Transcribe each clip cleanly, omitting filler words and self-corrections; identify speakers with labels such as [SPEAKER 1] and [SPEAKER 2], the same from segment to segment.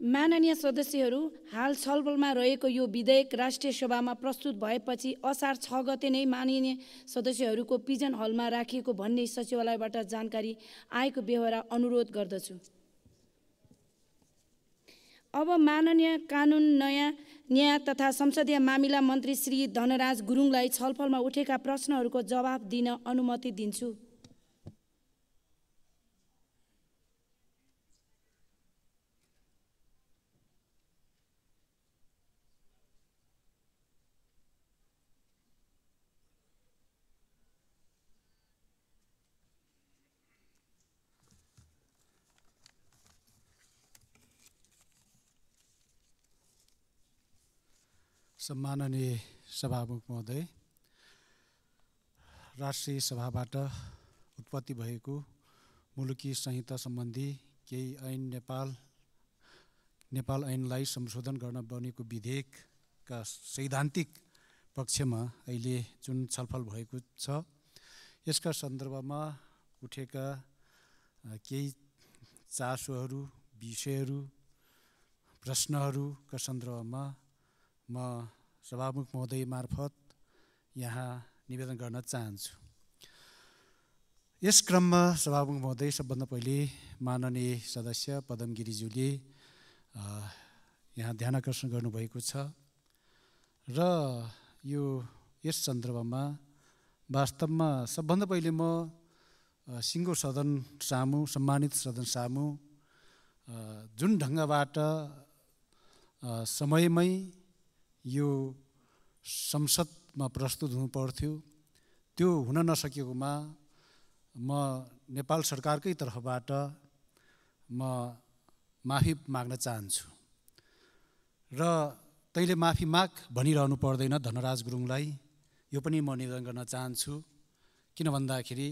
[SPEAKER 1] माननीय सदस्यहरू, हाल छलफलमा रहेको यो विधेयक राष्ट्रिय सभामा प्रस्तुत भएपछि असार 6 गते नै माननीय सदस्यहरूको पिजन हलमा राखिएको भन्ने सचिवालयबाट जानकारी आएको बेहोरा अनुरोध गर्दछु। अब माननीय कानुन न्याय तथा संसदीय मामिला मन्त्री श्री धनराज गुरुङलाई छलफलमा उठेका प्रश्नहरूको जवाफ दिन अनुमति दिन्छु।
[SPEAKER 2] सम्माननीय सभामुख महोदय, राष्ट्रिय सभाबाट उत्पत्ति भएको मुलुकी संहिता सम्बन्धी केही ऐन नेपाल ऐनलाई संशोधन गर्न बनेको विधेयकका सैद्धान्तिक पक्षमा अहिले जुन छलफल भएको छ, यसका सन्दर्भमा उठेका केही चासोहरू, विषयहरू, प्रश्नहरूका सन्दर्भमा म सभामुख महोदय मार्फत यहाँ निवेदन गर्न चाहन्छु। यस क्रममा सभामुख महोदय, सबभन्दा पहिले माननीय सदस्य पदम गिरिज्यूले यहाँ ध्यानाकर्षण गर्नुभएको छ र यस सन्दर्भमा वास्तवमा सबभन्दा पहिले म सिङ्गो सदन सामु, सम्मानित सदन सामु जुन ढङ्गबाट समयमै यो संसदमा प्रस्तुत हुनु पर्थ्यो, त्यो हुन नसकेकोमा म नेपाल सरकारकै तर्फबाट म माफी माग्न चाहन्छु र तैँले माफी माग भनिरहनु पर्दैन धनराज गुरुङलाई, यो पनि म निवेदन गर्न चाहन्छु। किन भन्दाखेरि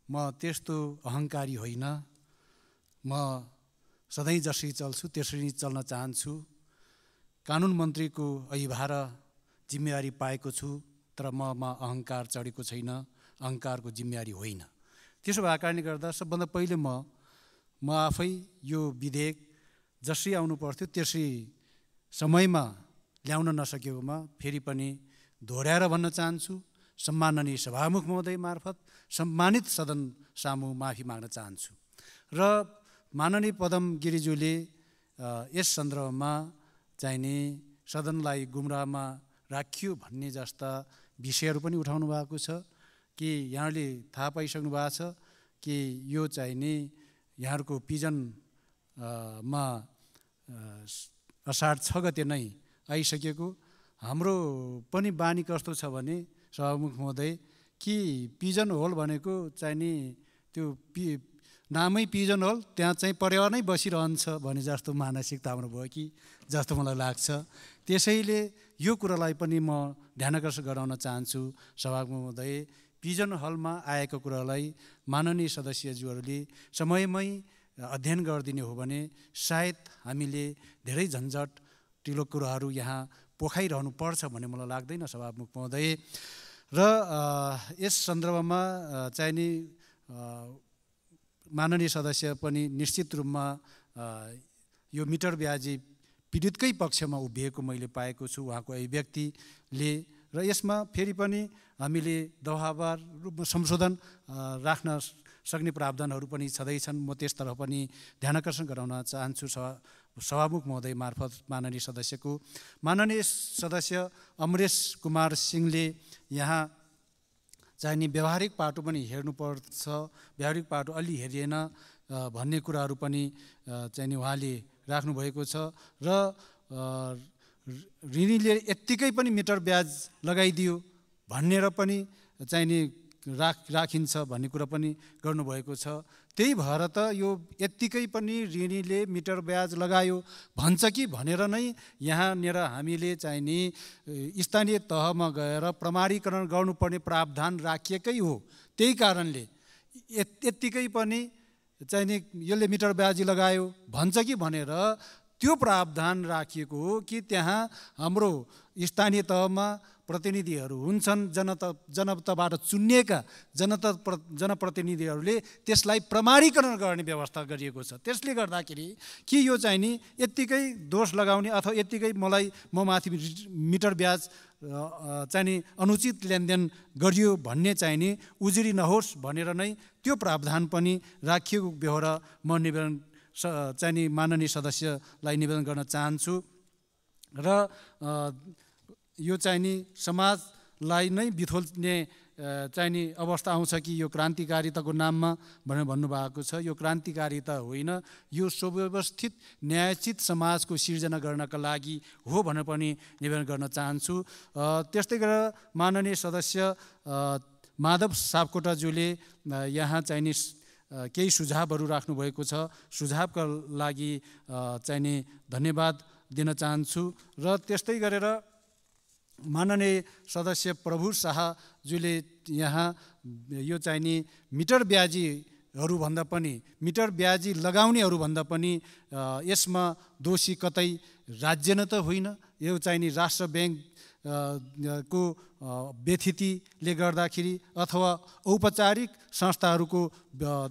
[SPEAKER 2] म त्यस्तो अहङ्कारी होइन, म सधैँ जसरी चल्छु त्यसरी चल्न चाहन्छु। कानुन मन्त्रीको अभिभार जिम्मेवारी पाएको छु, तर ममा अहङ्कार चढेको छैन, अहङ्कारको जिम्मेवारी होइन। त्यसो भएको कारणले गर्दा सबभन्दा पहिले म आफै यो विधेयक जसरी आउनु पर्थ्यो त्यसरी समयमा ल्याउन नसकेकोमा फेरि पनि दोहोऱ्याएर भन्न चाहन्छु। सम्माननीय सभामुख महोदय मार्फत सम्मानित सदन सामु माफी माग्न चाहन्छु र माननीय पदम गिरिज्यूले यस सन्दर्भमा चाहिने सदनलाई गुमराहमा राखियो भन्ने जस्ता विषयहरू पनि उठाउनु भएको छ कि यहाँले थाहा पाइसक्नु भएको छ कि यो चाहिने यहाँहरूको पिजनमा असार 6 गते नै आइसकेको। हाम्रो पनि बानी कस्तो छ भने सभामुख महोदय कि पिजन होल भनेको चाहिने त्यो नामै पिजन होल, त्यहाँ चाहिँ परेवा नै बसिरहन्छ भने जस्तो मानसिकता हाम्रो भयो कि जस्तो मलाई लाग्छ। त्यसैले यो कुरालाई पनि म ध्यानाकर्षण गराउन चाहन्छु सभामुख महोदय, पिजन हलमा आएको कुरालाई माननीय सदस्यज्यूहरूले समयमै अध्ययन गरिदिने हो भने सायद हामीले धेरै झन्झट टिलो कुराहरू यहाँ पोखाइरहनु पर्छ भन्ने मलाई लाग्दैन सभामुख महोदय। र यस सन्दर्भमा चाहिने माननीय सदस्य पनि निश्चित रूपमा यो मिटर ब्याजी पीडितकै पक्षमा उभिएको मैले पाएको छु उहाँको अभिव्यक्तिले, र यसमा फेरि पनि हामीले दफावार रूपमा संशोधन राख्न सक्ने प्रावधानहरू पनि छँदैछन्। म त्यसतर्फ पनि ध्यानाकर्षण गराउन चाहन्छु सभामुख महोदय मार्फत माननीय सदस्यको। माननीय सदस्य अमरेश कुमार सिंहले यहाँ चाहिने व्यावहारिक पाटो पनि हेर्नुपर्छ, व्यावहारिक पाटो अलि हेरिएन भन्ने कुराहरू पनि चाहिने उहाँले राख्नुभएको छ र ऋणीले यत्तिकै पनि मिटर ब्याज लगाइदियो भनेर पनि चाहिने राखिन्छ भन्ने कुरा पनि गर्नुभएको छ। त्यही भएर त यो यत्तिकै पनि ऋणीले मिटर ब्याज लगायो भन्छ कि भनेर नै यहाँनिर हामीले चाहिने स्थानीय तहमा गएर प्रमाणीकरण गर्नुपर्ने प्रावधान राखिएकै हो। त्यही कारणले यत्तिकै पनि चाहिने यसले मिटर ब्याजी लगायो भन्छ कि भनेर त्यो प्रावधान राखिएको हो कि त्यहाँ हाम्रो स्थानीय तहमा प्रतिनिधिहरू हुन्छन्, जनताबाट चुनिएका जनप्रतिनिधिहरूले त्यसलाई प्रमाणीकरण गर्ने व्यवस्था गरिएको छ। त्यसले गर्दाखेरि कि यो चाहिँ नि यत्तिकै दोष लगाउने अथवा यत्तिकै म माथि मिटर ब्याज चाहिँ नि अनुचित लेनदेन गरियो भन्ने चाहिँ नि उजुरी नहोस् भनेर नै त्यो प्रावधान पनि राखिएको बेहोर म निवेदन चाहिँ नि माननीय सदस्यलाई निवेदन गर्न चाहन्छु। र यो चाहिँ नि समाजलाई नै बिथोल्ने चाहिँ नि अवस्था आउँछ कि यो क्रान्तिकारिताको नाममा भनेर भन्नुभएको छ। यो क्रान्तिकारिता होइन, यो सुव्यवस्थित न्यायोचित समाजको सिर्जना गर्नका लागि हो भनेर पनि निवेदन गर्न चाहन्छु। त्यस्तै गरेर माननीय सदस्य माधव सापकोटाज्यूले यहाँ चाहिँ नि केही सुझावहरू राख्नुभएको छ। सुझावका लागि चाहिँ नि धन्यवाद दिन चाहन्छु। र त्यस्तै गरेर माननीय सदस्य प्रभु शाहज्यूले यहाँ यो चाहिँ नि मिटर ब्याजीहरूभन्दा पनि मिटर ब्याजी लगाउनेहरूभन्दा पनि यसमा दोषी कतै राज्य न त होइन, यो चाहिँ नि राष्ट्र ब्याङ्क को व्यथितिले गर्दाखेरि अथवा औपचारिक संस्थाहरूको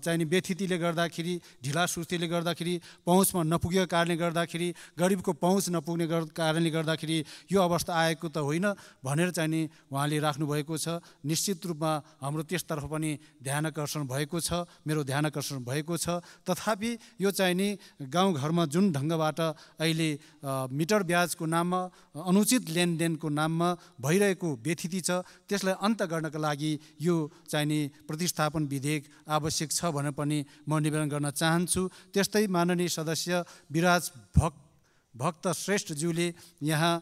[SPEAKER 2] चाहिँ नि व्यथितिले गर्दाखेरि, ढिलासुस्तीले गर्दाखेरि, पहुँचमा नपुगेको कारणले गर्दाखेरि, गरिबको पहुँच नपुग्ने कारणले गर्दाखेरि यो अवस्था आएको त होइन भनेर चाहिँ नि उहाँले राख्नुभएको छ। निश्चित रूपमा हाम्रो त्यसतर्फ पनि ध्यान आकर्षण भएको छ, मेरो ध्यान आकर्षण भएको छ। तथापि यो चाहिँ नि गाउँघरमा जुन ढङ्गबाट अहिले मिटर ब्याजको नाममा, अनुचित लेनदेनको नाममा भइरहेको व्यथिति छ, त्यसलाई अन्त गर्नका लागि यो चाहिँ नि प्रतिस्थापन विधेयक आवश्यक छ भनेर पनि म निवेदन गर्न चाहन्छु। त्यस्तै माननीय सदस्य विराज भक्त श्रेष्ठज्यूले यहाँ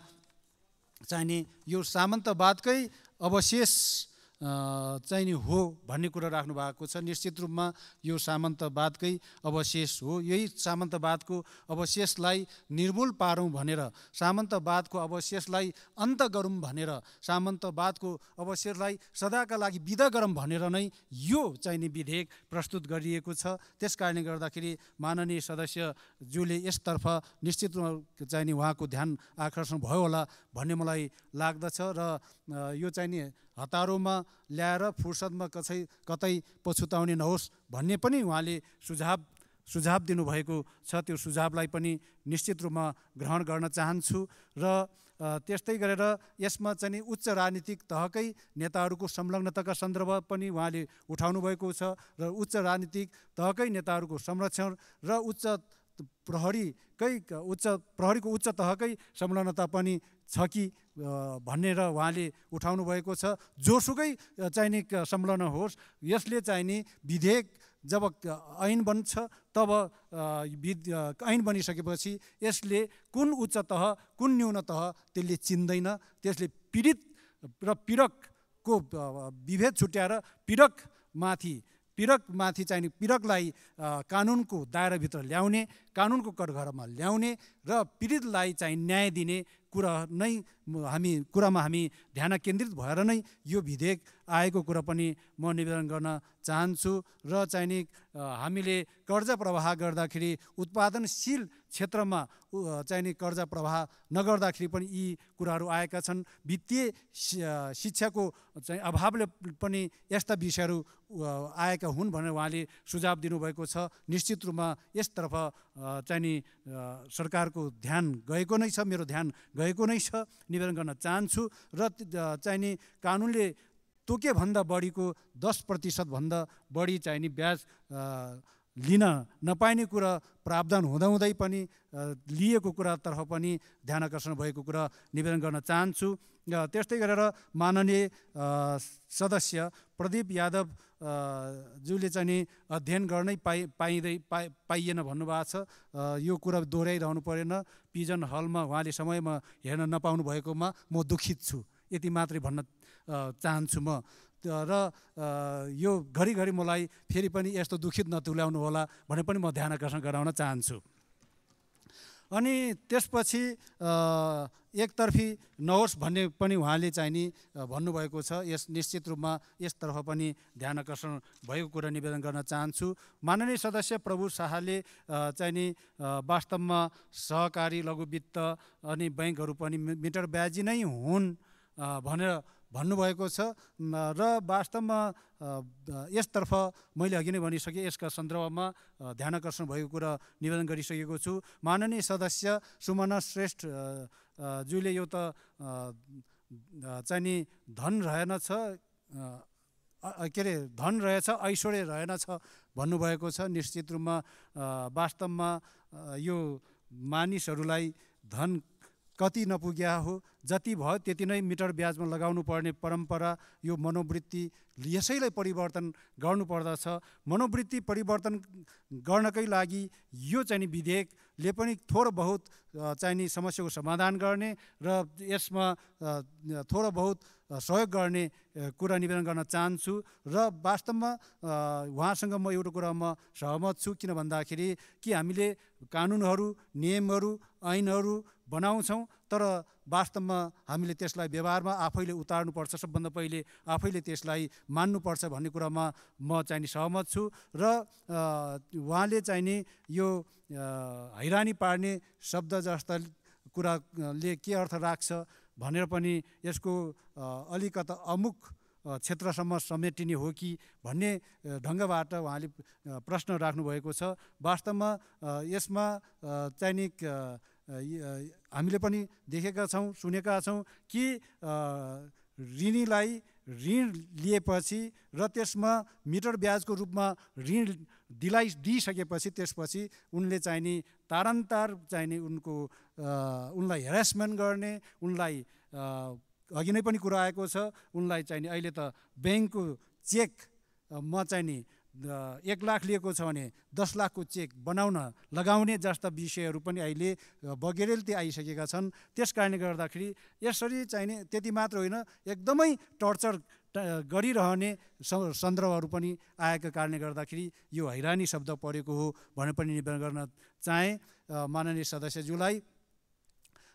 [SPEAKER 2] चाहिँ नि यो सामन्तवादकै अवशेष चाहिँ नि हो भन्ने कुरा राख्नु भएको छ। निश्चित रूपमा यो सामन्तवादकै अवशेष हो। यही सामन्तवादको अवशेषलाई निर्मूल पारौँ भनेर, सामन्तवादको अवशेषलाई अन्त गरौँ भनेर, सामन्तवादको अवशेषलाई सदाका लागि विदा गरौँ भनेर नै यो चाहिँ नि विधेयक प्रस्तुत गरिएको छ। त्यस कारणले गर्दाखेरि माननीय सदस्यज्यूले यसतर्फ निश्चित रूपमा चाहिँ नि उहाँको ध्यान आकर्षण भयो होला भन्ने मलाई लाग्दछ। र यो चाहिँ नि हतारोमा ल्याएर फुर्सदमा कतै पछुताउने नहोस् भन्ने पनि उहाँले सुझाव दिनुभएको छ। त्यो सुझावलाई पनि निश्चित रूपमा ग्रहण गर्न चाहन्छु। र त्यस्तै गरेर यसमा चाहिँ नि उच्च राजनीतिक तहकै नेताहरूको संलग्नताका सन्दर्भ पनि उहाँले उठाउनु भएको छ। र उच्च राजनीतिक तहकै नेताहरूको संरक्षण र प्रहरीको उच्च तहकै संलग्नता पनि छ कि भनेर उहाँले उठाउनु भएको छ। जोसुकै चाहिँ नि संलग्न होस्, यसले चाहिँ नि विधेयक जब ऐन बन्छ तब ऐन बनिसकेपछि यसले कुन उच्च तह कुन न्यून तह त्यसले चिन्दैन। त्यसले पीडित र पीडकको विभेद छुट्याएर पीडकमाथि चाहिँ नि पीडकलाई कानुनको दायराभित्र ल्याउने, कानुनको कठघरामा ल्याउने र पीडितलाई चाहिँ न्याय दिने कुरामा हामी ध्यान केन्द्रित भएर नै यो विधेयक आएको कुरा पनि म निवेदन गर्न चाहन्छु। र चाहिँ नि हामीले कर्जा प्रवाह गर्दाखेरि उत्पादनशील क्षेत्रमा चाहिँ नि कर्जा प्रवाह नगर्दाखेरि पनि यी कुराहरू आएका छन्। वित्तीय शिक्षाको चाहिँ अभावले पनि यस्ता विषयहरू आएका हुन् भनेर उहाँले सुझाव दिनुभएको छ। निश्चित रूपमा यसतर्फ चाहिँ नि सरकारको ध्यान गएको नै छ, मेरो ध्यान गएको नै छ, निवेदन गर्न चाहन्छु। र चाहिँ नि कानुनले तोकेभन्दा बढीको 10% भन्दा बढी चाहिँ नि ब्याज लिन नपाइने कुरा प्रावधान हुँदाहुँदै पनि लिएको कुरातर्फ पनि ध्यान आकर्षण भएको कुरा निवेदन गर्न चाहन्छु। त्यस्तै गरेर माननीय सदस्य प्रदीप यादव ज्यूले चाहिँ नि अध्ययन गर्नै पाइएन भन्नुभएको छ। यो कुरा दोहोऱ्याइरहनु परेन। पिजन हलमा उहाँले समयमा हेर्न नपाउनु भएकोमा म दुखित छु, यति मात्रै भन्न चाहन्छु म। र यो घरिघरि मलाई फेरि पनि यस्तो दुखित नतुल्याउनु होला भने पनि म ध्यान आकर्षण गराउन चाहन्छु। अनि त्यसपछि एकतर्फी नहोस् भन्ने पनि उहाँले चाहिँ नि भन्नुभएको छ। यस निश्चित रूपमा यसतर्फ पनि ध्यान आकर्षण भएको कुरा निवेदन गर्न चाहन्छु। माननीय सदस्य प्रभु शाहले चाहिँ नि वास्तवमा सहकारी लघु वित्त अनि बैङ्कहरू पनि मिटर ब्याजी नै हुन् भनेर भन्नुभएको छ र वास्तवमा यसतर्फ मैले अघि नै भनिसकेँ। यसका सन्दर्भमा ध्यान आकर्षण भएको कुरा निवेदन गरिसकेको छु। माननीय सदस्य सुमना श्रेष्ठ ज्यूले यो त चाहिँ नि धन रहेनछ के अरे धन रहेछ ऐश्वर्य रहेनछ भन्नुभएको छ। निश्चित रूपमा वास्तवमा यो मानिसहरूलाई धन कति नपुग्या हो, जति भयो त्यति नै मिटर ब्याजमा लगाउनु पर्ने परम्परा यो मनोवृत्ति यसैलाई परिवर्तन गर्नुपर्दछ। मनोवृत्ति परिवर्तन गर्नकै लागि यो चाहिँ नि विधेयकले पनि थोर बहुत चाहिँ नि समस्याको समाधान गर्ने र यसमा थोर बहुत सहयोग गर्ने कुरा निवेदन गर्न चाहन्छु। र वास्तवमा उहाँसँग म एउटा कुरामा सहमत छु। किन भन्दाखेरि कि हामीले कानुनहरू, नियमहरू, ऐनहरू बनाउँछौँ तर वास्तवमा हामीले त्यसलाई व्यवहारमा आफैले उतार्नुपर्छ। सबभन्दा पहिले आफैले त्यसलाई मान्नुपर्छ भन्ने कुरामा म चाहिँ नि सहमत छु। र उहाँले चाहिँ नि यो हैरानी पार्ने शब्द जस्ता कुराले के अर्थ राख्छ भनेर पनि यसको अलिकता अमुक क्षेत्रसम्म समेटिने हो कि भन्ने ढङ्गबाट उहाँले प्रश्न राख्नुभएको छ। वास्तवमा यसमा चाहिँ नि हामीले पनि देखेका छौँ, सुनेका छौँ कि ऋणीलाई ऋण लिएपछि र त्यसमा मिटर ब्याजको रूपमा ऋण दिइसकेपछि त्यसपछि उनले चाहिँ नि तारन्तार चाहिँ नि उनलाई हेरेसमेन्ट गर्ने, उनलाई अघि नै पनि कुरा आएको छ, उनलाई चाहिँ नि अहिले त ब्याङ्कको चेक म चाहिँ नि 1 लाख लिएको छ भने 10 लाखको चेक लगाउने जस्ता विषयहरू पनि अहिले बगेरेलती आइसकेका छन्। त्यस कारणले गर्दाखेरि यसरी चाहिँ नि त्यति मात्र होइन, एकदमै टर्चर गरिरहने सन्दर्भहरू पनि आएका कारणले गर्दाखेरि यो हैरानी शब्द परेको हो भनेर पनि निवेदन गर्न चाहे माननीय सदस्यज्यूलाई।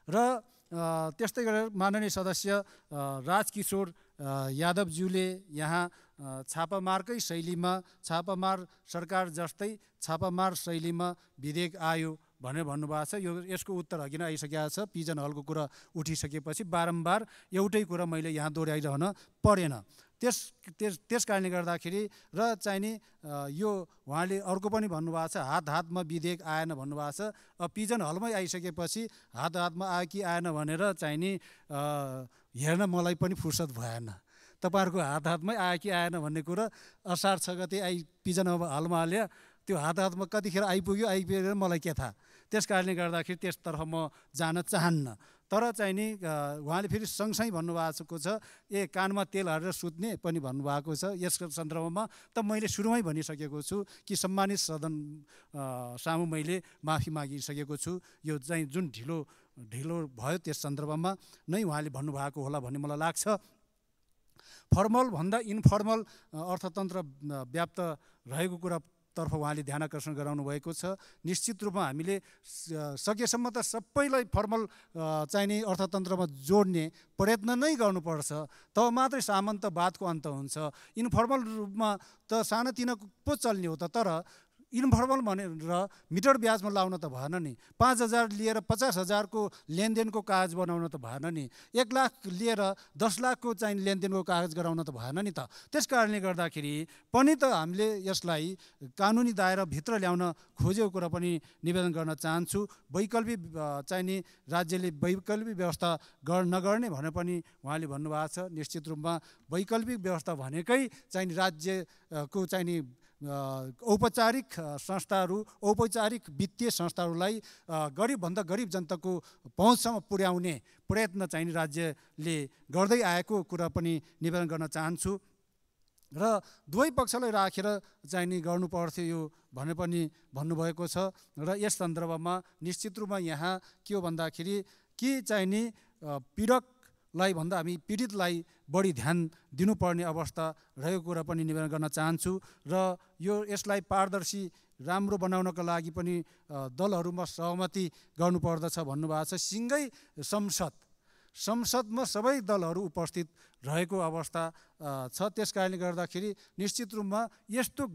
[SPEAKER 2] र त्यस्तै गरेर माननीय सदस्य राजकिशोर यादवज्यूले यहाँ छापामारकै शैलीमा, छापामार सरकार जस्तै छापामार शैलीमा विधेयक आयो भनेर भन्नुभएको छ। यसको उत्तर अघि नै आइसकेको छ। पिजन हलको कुरा उठिसकेपछि बारम्बार एउटै कुरा मैले यहाँ दोहोऱ्याइरहन परेन। त्यस कारणले गर्दाखेरि र चाहिँ नि यो उहाँले अर्को पनि भन्नुभएको छ, हातमा विधेयक आएन भन्नुभएको छ। पिजन हलमै आइसकेपछि हातमा आयो कि आएन भनेर चाहिँ नि हेर्न मलाई पनि फुर्सद भएन। तपाईँहरूको हातमै आयो कि आएन भन्ने कुरा असार 6 गते पिजन हलमा हाल्यो, त्यो हातमा कतिखेर आइपुग्यो मलाई के थाहा। त्यस कारणले गर्दाखेरि त्यसतर्फ म जान चाहन्न। तर चाहिँ नि उहाँले फेरि सँगसँगै भन्नुभएको छ कानमा तेल हालेर सुत्ने पनि भन्नुभएको छ। यसको सन्दर्भमा त मैले सुरुमै भनिसकेको छु कि सम्मानित सदन सामु मैले माफी मागिसकेको छु। यो चाहिँ जुन ढिलो भयो त्यस सन्दर्भमा नै उहाँले भन्नुभएको होला भन्ने मलाई लाग्छ। फर्मल भन्दा इन्फर्मल अर्थतन्त्र व्याप्त रहेको कुरा तर्फ उहाँले ध्यान आकर्षण गराउनु भएको छ। निश्चित रूपमा हामीले सकेसम्म त सबैलाई फर्मल चाहिँ नि अर्थतन्त्रमा जोड्ने प्रयत्न नै गर्नुपर्छ, तब मात्रै सामन्तवादको अन्त हुन्छ। इन्फर्मल रूपमा त सानोतिनो पो चल्ने हो त, तर इन्फर्मल भनेर मिटर ब्याजमा लाउन त भएन नि। 5,000 लिएर 50,000को लेनदेनको कागज बनाउन त भएन नि। 1 लाख लिएर 10 लाखको चाहिँ लेनदेनको कागज गराउन त भएन नि त। त्यस कारणले गर्दाखेरि पनि त हामीले यसलाई कानुनी दायराभित्र ल्याउन खोजेको कुरा पनि निवेदन गर्न चाहन्छु। वैकल्पिक चाहिँ नि राज्यले वैकल्पिक व्यवस्था नगर्ने भनेर पनि उहाँले भन्नुभएको छ। निश्चित रूपमा वैकल्पिक व्यवस्था भनेकै चाहिँ राज्यको चाहिँ नि औपचारिक संस्थाहरू, औपचारिक वित्तीय संस्थाहरूलाई गरिबभन्दा गरिब जनताको पहुँचसम्म पुर्याउने प्रयत्न चाहिँ राज्यले गर्दै आएको कुरा पनि निवेदन गर्न चाहन्छु। र दुवै पक्षलाई राखेर चाहिँ नि गर्नु पर्थ्यो यो भनेर पनि भन्नुभएको छ। र यस सन्दर्भमा निश्चित रूपमा यहाँ के हो भन्दाखेरि कि चाहिँ नि पीडकलाई भन्दा हामी पीडितलाई बढी ध्यान दिनुपर्ने अवस्था रहेको कुरा पनि निवेदन गर्न चाहन्छु। र यसलाई पारदर्शी राम्रो बनाउनका लागि पनि दलहरूमा सहमति गर्नुपर्दछ भन्नुभएको छ। सिँगै संसदमा सबै दलहरू उपस्थित रहेको अवस्था छ। त्यस कारणले गर्दाखेरि निश्चित रूपमा यस्तो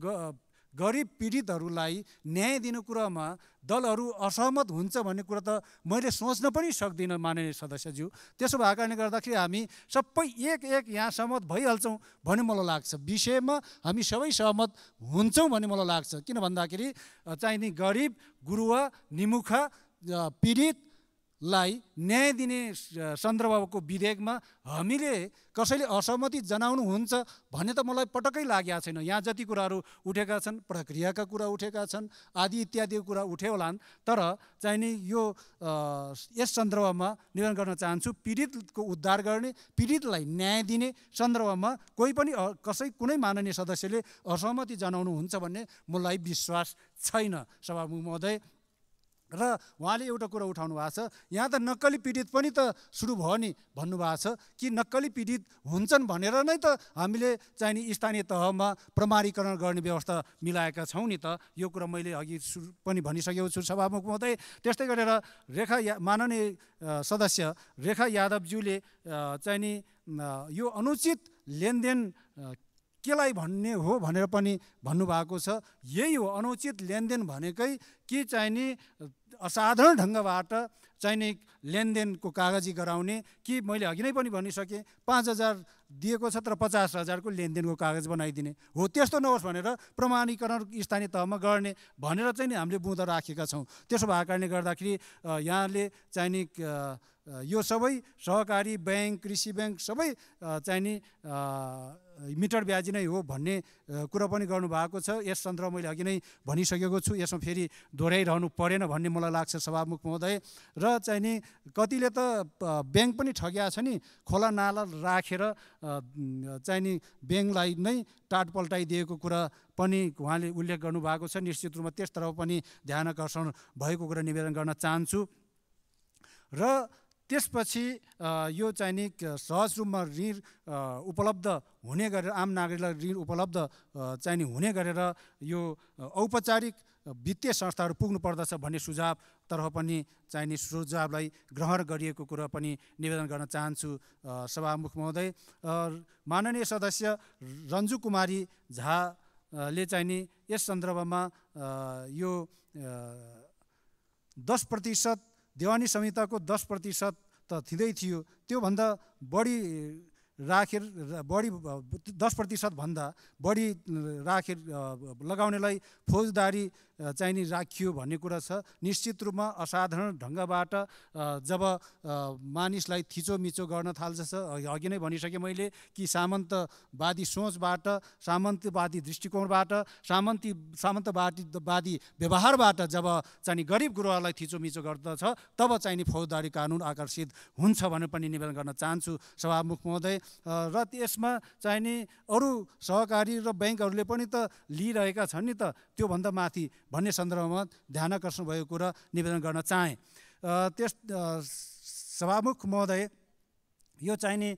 [SPEAKER 2] गरिब पीडितहरूलाई न्याय दिने कुरामा दलहरू असहमत हुन्छ भन्ने कुरा त मैले सोच्न पनि सक्दिनँ माननीय सदस्यज्यू। त्यसो भएको कारणले गर्दाखेरि हामी सबै एक यहाँ सहमत भइहाल्छौँ भन्ने मलाई लाग्छ। विषयमा हामी सबै सहमत हुन्छौँ भन्ने मलाई लाग्छ। किन भन्दाखेरि चाहिने गरिब गुरुवा निमुखा पीडितलाई न्याय दिने सन्दर्भको विधेयकमा हामीले कसैले असहमति जनाउनुहुन्छ भन्ने त मलाई पटक्कै लागेको छैन। यहाँ जति कुराहरू उठेका छन्, प्रक्रियाका कुरा उठेका छन्, आदि इत्यादि कुरा उठ्यो होलान्, तर चाहिने यो यस सन्दर्भमा निवेदन गर्न चाहन्छु, पीडितको उद्धार गर्ने, पीडितलाई न्याय दिने सन्दर्भमा कोही पनि कुनै माननीय सदस्यले असहमति जनाउनुहुन्छ भन्ने मलाई विश्वास छैन सभामुख महोदय। र उहाँले एउटा कुरा उठाउनु भएको छ, यहाँ त नक्कली पीडित पनि त सुरु भयो नि भन्नुभएको छ कि नक्कली पीडित हुन्छन् भनेर नै त हामीले चाहिने स्थानीय तहमा प्रमाणीकरण गर्ने व्यवस्था मिलाएका छौँ नि त। यो कुरा मैले अघि पनि भनिसकेको छु सभामुख महोदय। त्यस्तै गरेर माननीय सदस्य रेखा यादवज्यूले चाहिने यो अनुचित लेनदेन केलाई भन्ने हो भनेर पनि भन्नुभएको छ। यही हो अनुचित लेनदेन भनेकै कि चाहिने असाधारण ढङ्गबाट चाहिने लेनदेनको कागजी गराउने, कि मैले अघि नै पनि भनिसकेँ 5,000 दिएको छ तर 50,000को लेनदेनको कागज बनाइदिने हो। त्यस्तो नहोस् भनेर प्रमाणीकरण स्थानीय तहमा गर्ने भनेर चाहिँ हामीले बुँदा राखेका छौँ। त्यसो भएको कारणले गर्दाखेरि यहाँले चाहिने यो सबै सहकारी ब्याङ्क, कृषि ब्याङ्क सबै चाहिने मिटर ब्याजी नै हो भन्ने कुरा पनि गर्नुभएको छ। यस सन्दर्भमा मैले अघि नै भनिसकेको छु, यसमा फेरि दोहोऱ्याइरहनु परेन भन्ने मलाई लाग्छ सभामुख महोदय। र चाहिने कतिले त ब्याङ्क पनि ठग्या छ नि, खोला नाला राखेर चाहिने ब्याङ्कलाई नै टाट पल्टाइदिएको कुरा पनि उहाँले उल्लेख गर्नुभएको छ। निश्चित रूपमा त्यसतर्फ पनि ध्यान आकर्षण भएको कुरा निवेदन गर्न चाहन्छु। र त्यसपछि यो चाहिने सहज रूपमा ऋण उपलब्ध हुने गरेर आम नागरिकलाई ऋण उपलब्ध चाहिने हुने गरेर यो औपचारिक वित्तीय संस्थाहरू पुग्नु पर्दछ भन्ने सुझावतर्फ पनि चाहिने सुझावलाई ग्रहण गरिएको कुरा पनि निवेदन गर्न चाहन्छु सभामुख महोदय। माननीय सदस्य रन्जु कुमारी झाले चाहिने यस सन्दर्भमा यो 10% देवानी संहिताको 10% त थिँदै थियो, त्योभन्दा बढी 10% भन्दा बढी लगाउनेलाई फौजदारी चाहिने राखियो भन्ने कुरा छ। निश्चित रूपमा असाधारण ढङ्गबाट जब मानिसलाई थिचोमिचो गर्न थाल्छ, अघि नै भनिसकेँ मैले कि सामन्तवादी सोचबाट, सामन्तवादी दृष्टिकोणबाट, सामन्तवादी व्यवहारबाट जब चाहिने गरिब गुरुवालाई थिचोमिचो गर्दछ तब चाहिने फौजदारी कानुन आकर्षित हुन्छ भनेर पनि निवेदन गर्न चाहन्छु सभामुख महोदय। र यसमा चाहिने अरू सहकारी र ब्याङ्कहरूले पनि त लिइरहेका छन् नि त, त्योभन्दा माथि भन्ने सन्दर्भमा ध्यान आकर्षण भएको कुरा निवेदन गर्न चाहेँ। सभामुख महोदय, यो चाहिने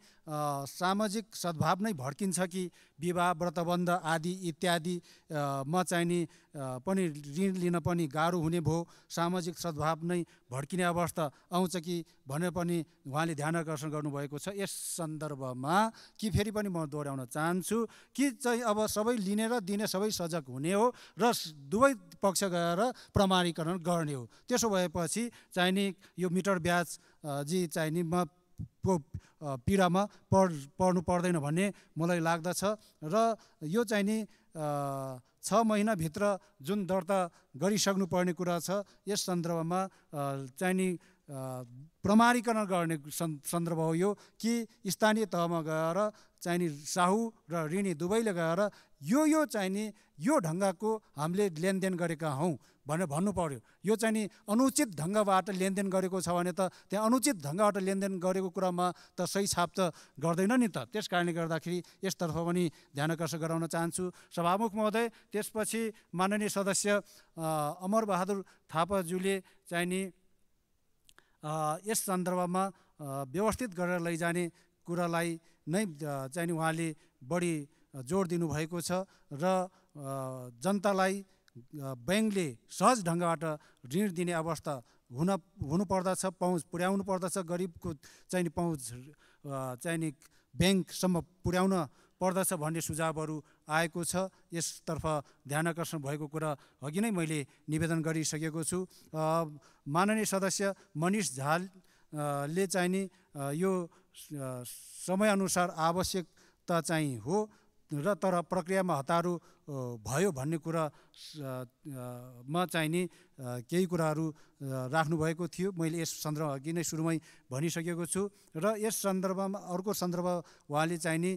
[SPEAKER 2] सामाजिक सद्भाव नै भड्किन्छ कि विवाह व्रतबन्ध आदि इत्यादि मा चाहिने पनि ऋण लिन पनि गाह्रो हुने भयो, सामाजिक सद्भाव नै भड्किने अवस्था आउँछ कि भनेर पनि उहाँले ध्यान आकर्षण गर्नुभएको छ। यस सन्दर्भमा कि फेरि पनि म दोहोऱ्याउन चाहन्छु कि चाहिँ अब सबै लिने र दिने सबै सजग हुने हो र दुवै पक्ष गएर प्रमाणीकरण गर्ने हो। त्यसो भएपछि चाहिने यो मिटर ब्याज चाहिने पीडामा पर्नु पर्दैन भन्ने मलाई लाग्दछ। र यो चाहिने 6 महिनाभित्र जुन दर्ता गरिसक्नु पर्ने कुरा छ, यस सन्दर्भमा चाहिने प्रमाणीकरण गर्ने सन्दर्भ हो यो कि स्थानीय तहमा गएर चाहिने साहु र ऋणी दुवैले गएर यो चाहिने यो ढङ्गको हामीले लेनदेन गरेका हौँ भनेर भन्नु पर्यो। यो चाहिने अनुचित ढङ्गबाट लेनदेन गरेको छ भने त त्यहाँ अनुचित ढङ्गबाट लेनदेन गरेको कुरामा त सही छाप त गर्दैन नि त। त्यस कारणले गर्दाखेरि यसतर्फ पनि ध्यान आकर्षण गराउन चाहन्छु सभामुख महोदय। त्यसपछि माननीय सदस्य अमरबहादुर थापाज्यूले चाहिने यस सन्दर्भमा व्यवस्थित गरेर लैजाने कुरालाई नै चाहिने उहाँले बढी जोड दिनुभएको छ र जनतालाई ब्याङ्कले सहज ढङ्गबाट ऋण दिने अवस्था हुनुपर्दछ, पहुँच पुर्याउनु पर्दछ, गरिबको चाहिँ पहुँच चाहिँ नि ब्याङ्कसम्म पुर्याउन पर्दछ भन्ने सुझावहरू आएको छ। यसतर्फ ध्यान आकर्षण भएको कुरा अघि नै मैले निवेदन गरिसकेको छु। माननीय सदस्य मनिष झालले चाहिँ नि यो समयअनुसार आवश्यकता चाहिँ हो र तर प्रक्रियामा हतारो भयो भन्ने कुरा मा चाहिँ नि केही कुराहरू राख्नुभएको थियो। मैले यस सन्दर्भ अघि नै सुरुमै भनिसकेको छु र यस सन्दर्भमा अर्को सन्दर्भ उहाँले चाहिँ नि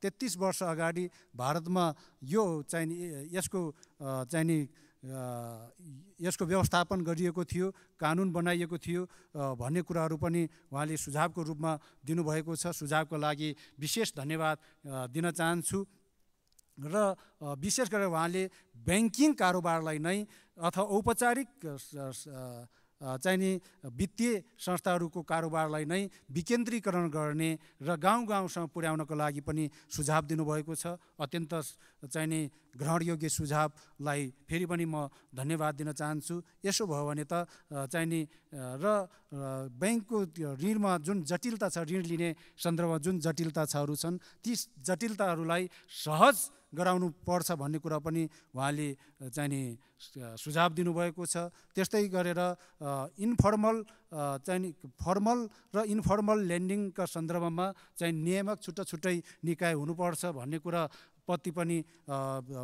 [SPEAKER 2] 33 वर्ष अगाडि भारतमा यो चाहिँ नि यसको चाहिँ नि यसको व्यवस्थापन गरिएको थियो, कानुन बनाइएको थियो भन्ने कुराहरू पनि उहाँले सुझावको रूपमा दिनुभएको छ। सुझावको लागि विशेष धन्यवाद दिन चाहन्छु र विशेष गरेर उहाँले ब्याङ्किङ कारोबारलाई नै अथवा औपचारिक चाहिँ नि वित्तीय संस्थाहरूको कारोबारलाई नै विकेन्द्रीकरण गर्ने र गाउँ गाउँसम्म पुर्याउनको लागि पनि सुझाव दिनुभएको छ। अत्यन्त चाहिँ नि ग्रहणयोग्य सुझावलाई फेरि पनि म धन्यवाद दिन चाहन्छु। यसो भयो भने त चाहिँ नि र ब्याङ्कको ऋणमा जुन जटिलता छ, ऋण लिने सन्दर्भमा जुन जटिलताहरू छन्, ती जटिलताहरूलाई सहज गराउनु पर्छ भन्ने कुरा पनि उहाँले चाहिँ नि सुझाव दिनुभएको छ। त्यस्तै गरेर इन्फर्मल चाहिँ नि फर्मल र इन्फर्मल लेन्डिङका सन्दर्भमा चाहिँ नियामक छुट्टा छुट्टै निकाय हुनुपर्छ भन्ने कुरा प्रति पनि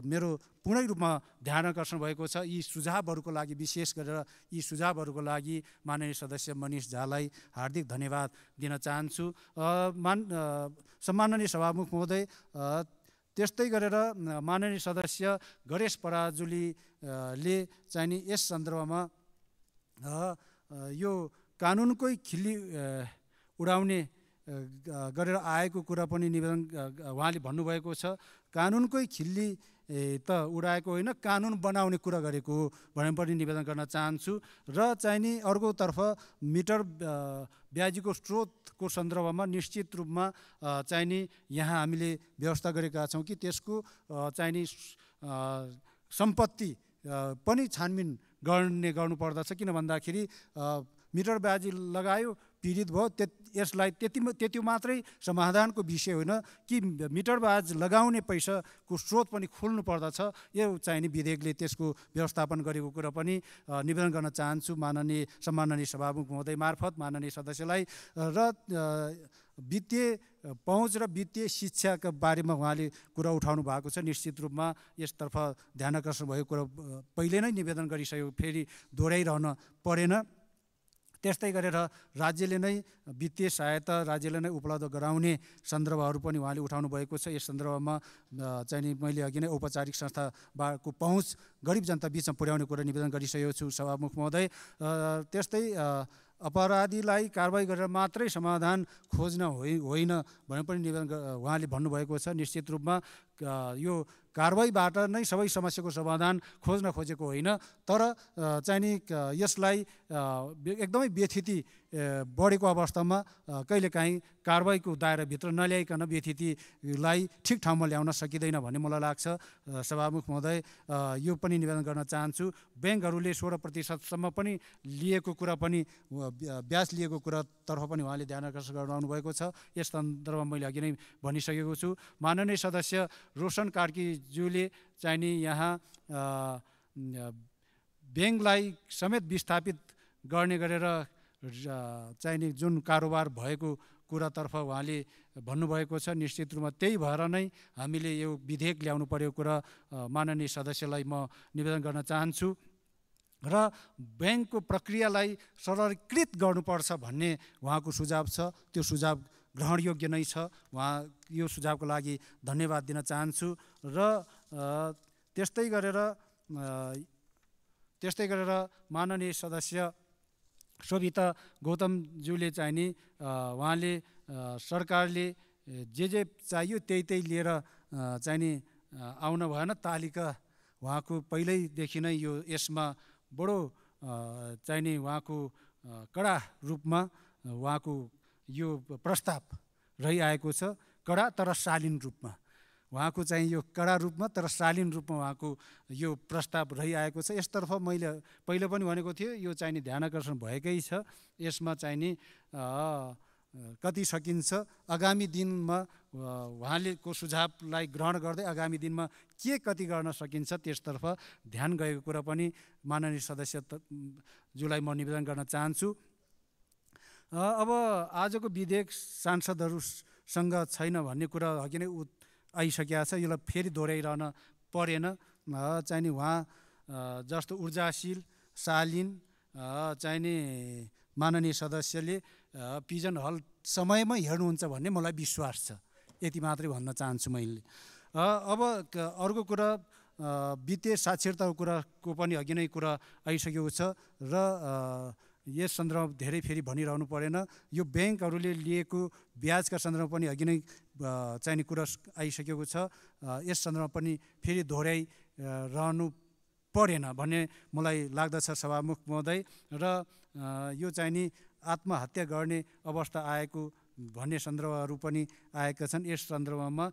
[SPEAKER 2] मेरो पूर्ण रूपमा ध्यान आकर्षण भएको छ। यी सुझावहरूको लागि विशेष गरेर यी सुझावहरूको लागि माननीय सदस्य मनिष झालाई हार्दिक धन्यवाद दिन चाहन्छु। सम्माननीय सभामुख महोदय, त्यस्तै गरेर माननीय सदस्य गणेश पराजुलीले चाहिँ नि यस सन्दर्भमा यो कानुनकै खिल्ली उडाउने गरेर आएको कुरा पनि निवेदन उहाँले भन्नुभएको छ। कानुनकै खिल्ली त उडाएको होइन, कानुन बनाउने कुरा गरेको हो भनेर पनि निवेदन गर्न चाहन्छु। र चाहिँ नि अर्कोतर्फ मिटर ब्याजीको स्रोतको सन्दर्भमा निश्चित रूपमा चाहिँ नि यहाँ हामीले व्यवस्था गरेका छौँ कि त्यसको चाहिँ नि सम्पत्ति पनि छानबिन गर्नुपर्दछ। किन भन्दाखेरि मिटर ब्याजी लगायो, पीडित भयो, यसलाई त्यति मात्रै समाधानको विषय होइन कि मिटर ब्याज लगाउने पैसाको स्रोत पनि खोल्नु पर्दछ। यो चाहिँ नि विधेयकले त्यसको व्यवस्थापन गरेको कुरा पनि निवेदन गर्न चाहन्छु सम्माननीय सभामुख महोदय मार्फत माननीय सदस्यलाई। र वित्तीय पहुँच र वित्तीय शिक्षाका बारेमा उहाँले कुरा उठाउनु भएको छ। निश्चित रूपमा यसतर्फ ध्यान आकर्षण भएको कुरा पहिले नै निवेदन गरिसक्यो, फेरि दोहोऱ्याइरहन परेन। त्यस्तै गरेर राज्यले नै वित्तीय सहायता राज्यले नै उपलब्ध गराउने सन्दर्भहरू पनि उहाँले उठाउनु भएको छ। यस सन्दर्भमा चाहिँ नि मैले अघि नै औपचारिक संस्थाको पहुँच गरिब जनता बिचमा पुर्याउने कुरा निवेदन गरिसकेको छु सभामुख महोदय। त्यस्तै अपराधीलाई कारबाही गरेर मात्रै समाधान खोज्न होइन भनेर पनि निवेदन उहाँले भन्नुभएको छ। निश्चित रूपमा यो कारबाहीबाट नै सबै समस्याको समाधान खोज्न खोजेको होइन, तर चाहिँ नि यसलाई एकदमै व्यथिति बढेको अवस्थामा कहिलेकाहीँ कारबाहीको दायराभित्र नल्याइकन व्यथितिलाई ठिक ठाउँमा ल्याउन सकिँदैन भन्ने मलाई लाग्छ। सभामुख महोदय, यो पनि निवेदन गर्न चाहन्छु। ब्याङ्कहरूले 16% पनि लिएको कुरा पनि ब्याज लिएको कुरातर्फ पनि उहाँले ध्यान आकर्षण गराउनु भएको छ। यस सन्दर्भमा मैले अघि नै भनिसकेको छु। माननीय सदस्य रोशन कार्कीज्यूले चाहिँ नि यहाँ ब्याङ्कलाई समेत विस्थापित गर्ने गरेर चाहिँ नि जुन कारोबार भएको कुरातर्फ उहाँले भन्नुभएको छ। निश्चित रूपमा त्यही भएर नै हामीले यो विधेयक ल्याउनु परेको कुरा माननीय सदस्यलाई म निवेदन गर्न चाहन्छु। र ब्याङ्कको प्रक्रियालाई सरलीकृत गर्नुपर्छ भन्ने उहाँको सुझाव छ। त्यो सुझाव ग्रहणयोग्य नै छ। उहाँ यो सुझावको लागि धन्यवाद दिन चाहन्छु। र त्यस्तै गरेर माननीय सदस्य शोभिता गौतमज्यूले चाहिँ नि उहाँले सरकारले जे चाहियो त्यही लिएर चाहिँ नि आउन भएन। तालिका उहाँको पहिल्यैदेखि नै यसमा बडो चाहिँ नि उहाँको कडा रूपमा उहाँको यो प्रस्ताव रहिआएको छ। कडा तर शालीन रूपमा उहाँको चाहिँ यो कडा रूपमा तर शालीन रूपमा उहाँको यो प्रस्ताव रहिआएको छ। यसतर्फ मैले पहिले पनि भनेको थिएँ, यो चाहिँ नि ध्यानाकर्षण भएकै छ। यसमा चाहिँ नि कति सकिन्छ, आगामी दिनमा उहाँले को सुझावलाई ग्रहण गर्दै आगामी दिनमा के कति गर्न सकिन्छ त्यसतर्फ ध्यान गएको कुरा पनि माननीय सदस्यज्यूलाई म निवेदन गर्न चाहन्छु। अब आजको विधेयक सांसदहरूसँग छैन भन्ने कुरा अघि नै आइसकेको छ, यसलाई फेरि दोहोऱ्याइरहन परेन। चाहिँ नि उहाँ जस्तो ऊर्जाशील शालीन चाहिँ नि माननीय सदस्यले पिजन हल समयमै हेर्नुहुन्छ भन्ने मलाई विश्वास छ। यति मात्रै भन्न चाहन्छु मैले। अब अर्को कुरा वित्तीय साक्षरताको कुराको पनि अघि नै कुरा आइसकेको छ र यस सन्दर्भमा धेरै फेरि भनिरहनु परेन। यो ब्याङ्कहरूले लिएको ब्याजका सन्दर्भमा पनि अघि नै चाहिने कुरा आइसकेको छ। यस सन्दर्भमा पनि फेरि दोहोऱ्याइरहनु परेन भन्ने मलाई लाग्दछ सभामुख महोदय। र यो चाहिँ नि आत्महत्या गर्ने अवस्था आएको भन्ने सन्दर्भहरू पनि आएका छन्। यस सन्दर्भमा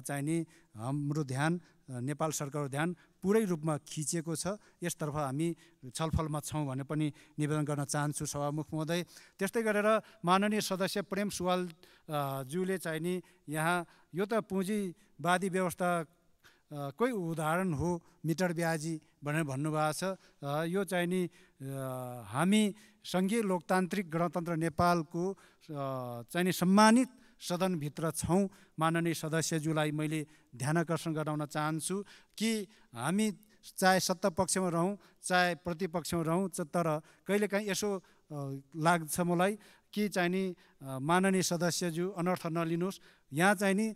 [SPEAKER 2] चाहिँ नि हाम्रो ध्यान, नेपाल सरकारको ध्यान पुरै रूपमा खिचेको छ। यसतर्फ हामी छलफलमा छौँ भने पनि निवेदन गर्न चाहन्छु सभामुख महोदय। त्यस्तै गरेर माननीय सदस्य प्रेम सुवाल ज्यूले चाहिँ नि यहाँ यो त पुँजीवादी व्यवस्था कोही उदाहरण हो मिटर ब्याजी भनेर भन्नुभएको छ। यो चाहिँ नि हामी सङ्घीय लोकतान्त्रिक गणतन्त्र नेपालको चाहिँ नि सम्मानित सदनभित्र छौँ। माननीय सदस्यज्यूलाई मैले ध्यानाकर्षण गराउन चाहन्छु कि हामी चाहे सत्ता पक्षमा रहौँ चाहे प्रतिपक्षमा रहौँ, तर कहिलेकाहीँ यसो लाग्छ मलाई कि चाहिँ नि माननीय सदस्यज्यू अनर्थ नलिनुहोस्। यहाँ चाहिँ नि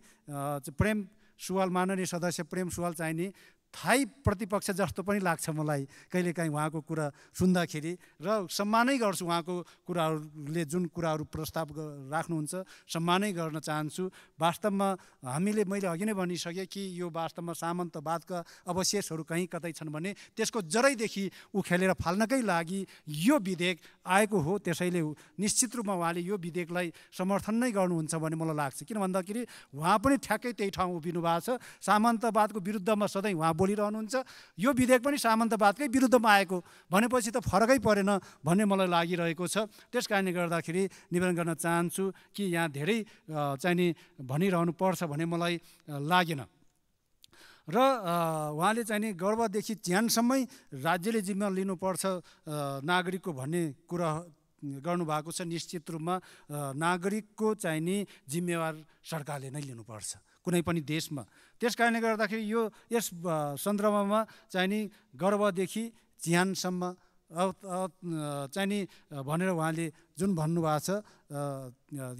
[SPEAKER 2] प्रेम सुवाल, माननीय सदस्य प्रेम सुवाल चाहिँ नि थाई प्रतिपक्ष जस्तो पनि लाग्छ मलाई कहिलेकाहीँ उहाँको कुरा सुन्दाखेरि। र सम्मानै गर्छु उहाँको कुराहरूले, जुन कुराहरू प्रस्ताव राख्नुहुन्छ सम्मानै गर्न चाहन्छु। वास्तवमा मैले अघि नै भनिसकेँ कि यो वास्तवमा सामन्तवादका अवशेषहरू कहीँ कतै छन् भने त्यसको जरैदेखि उखेलेर फाल्नकै लागि यो विधेयक आएको हो। त्यसैले निश्चित रूपमा उहाँले यो विधेयकलाई समर्थन नै गर्नुहुन्छ भन्ने मलाई लाग्छ। किन भन्दाखेरि उहाँ पनि ठ्याक्कै त्यही ठाउँ उभिनु भएको छ। सामन्तवादको विरुद्धमा सधैँ उहाँ बोलिरहनुहुन्छ। यो विधेयक पनि सामन्तवादकै विरुद्धमा आएको भनेपछि त फरकै परेन भन्ने मलाई लागिरहेको छ। त्यस कारणले गर्दाखेरि निवेदन गर्न चाहन्छु कि यहाँ धेरै चाहिँ नि भनिरहनु पर्छ भन्ने मलाई लागेन। र उहाँले चाहिँ नि गर्भदेखि ज्यानसम्मै राज्यले जिम्मा लिनुपर्छ नागरिकको भन्ने कुरा गर्नुभएको छ। निश्चित रूपमा नागरिकको चाहिँ नि जिम्मेवार सरकारले नै लिनुपर्छ कुनै पनि देशमा। त्यस कारणले गर्दाखेरि यस सन्दर्भमा चाहिँ नि गर्भदेखि ज्यानसम्म चाहिँ नि भनेर उहाँले जुन भन्नुभएको छ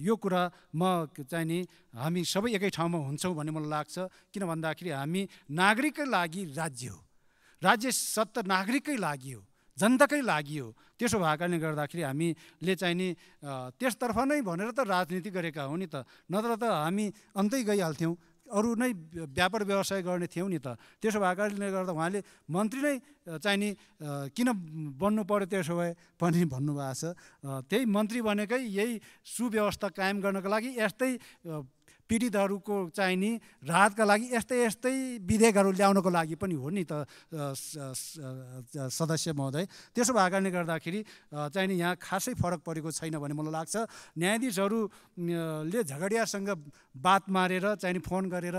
[SPEAKER 2] यो कुरा म चाहिँ नि हामी सबै एकै ठाउँमा हुन्छौँ भन्ने मलाई लाग्छ। किन भन्दाखेरि हामी नागरिककै लागि राज्य हो, राज्य सत्ता नागरिककै लागि हो, जनताकै लागि हो। त्यसो भएको कारणले गर्दाखेरि हामीले चाहिँ नि त्यसतर्फ नै भनेर त राजनीति गरेका हौँ नि त, नत्र त हामी अन्तै गइहाल्थ्यौँ, अरू नै व्यापार व्यवसाय गर्ने थियौँ नि त। त्यसो भएको कारणले गर्दा उहाँले मन्त्री नै चाहिँ नि किन बन्नु पर्यो त्यसो भए पनि भन्नुभएको छ। त्यही मन्त्री भनेकै यही सुव्यवस्था कायम गर्नको लागि, यस्तै पीडितहरूको चाहिँ नि राहतका लागि यस्तै विधेयकहरू ल्याउनको लागि पनि हो नि त सदस्य महोदय। त्यसो भएको कारणले गर्दाखेरि चाहिँ नि यहाँ खासै फरक परेको छैन भन्ने मलाई लाग्छ। न्यायाधीशहरूले झगडियासँग बात मारेर चाहिँ नि फोन गरेर